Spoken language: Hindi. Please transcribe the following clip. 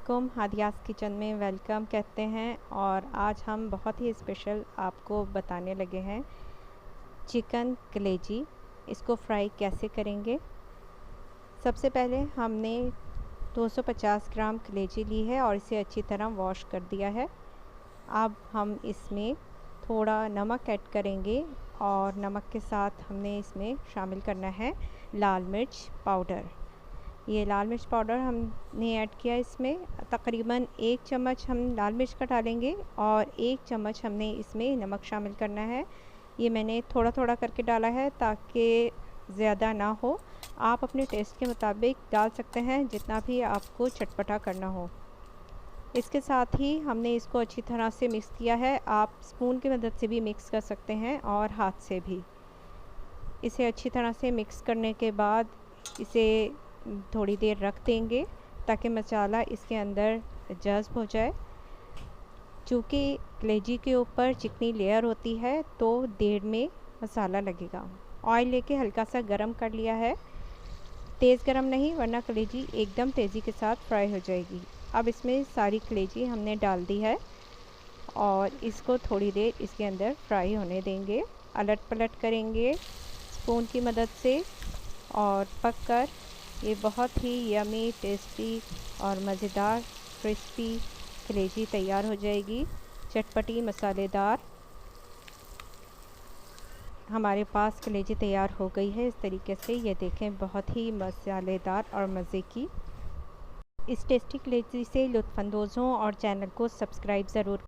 अस्सलामुअलैकुम। हादियास किचन में वेलकम कहते हैं। और आज हम बहुत ही स्पेशल आपको बताने लगे हैं चिकन कलेजी। इसको फ्राई कैसे करेंगे। सबसे पहले हमने 250 ग्राम कलेजी ली है और इसे अच्छी तरह वॉश कर दिया है। अब हम इसमें थोड़ा नमक ऐड करेंगे और नमक के साथ हमने इसमें शामिल करना है लाल मिर्च पाउडर। ये लाल मिर्च पाउडर हमने ऐड किया। इसमें तकरीबन 1 चम्मच हम लाल मिर्च का डालेंगे और 1 चम्मच हमने इसमें नमक शामिल करना है। ये मैंने थोड़ा थोड़ा करके डाला है ताकि ज़्यादा ना हो। आप अपने टेस्ट के मुताबिक डाल सकते हैं जितना भी आपको चटपटा करना हो। इसके साथ ही हमने इसको अच्छी तरह से मिक्स किया है। आप स्पून की मदद से भी मिक्स कर सकते हैं और हाथ से भी। इसे अच्छी तरह से मिक्स करने के बाद इसे थोड़ी देर रख देंगे ताकि मसाला इसके अंदर जज़्ब हो जाए। चूँकि कलेजी के ऊपर चिकनी लेयर होती है तो देर में मसाला लगेगा। ऑयल लेके हल्का सा गरम कर लिया है, तेज़ गरम नहीं वरना कलेजी एकदम तेज़ी के साथ फ्राई हो जाएगी। अब इसमें सारी कलेजी हमने डाल दी है और इसको थोड़ी देर इसके अंदर फ्राई होने देंगे। अलट पलट करेंगे स्पून की मदद से और पककर ये बहुत ही यमी टेस्टी और मज़ेदार क्रिस्पी कलेजी तैयार हो जाएगी। चटपटी मसालेदार हमारे पास कलेजी तैयार हो गई है। इस तरीके से ये देखें, बहुत ही मसालेदार और मज़े की। इस टेस्टी कलेजी से लुत्फ़अंदोज़ हों और चैनल को सब्सक्राइब ज़रूर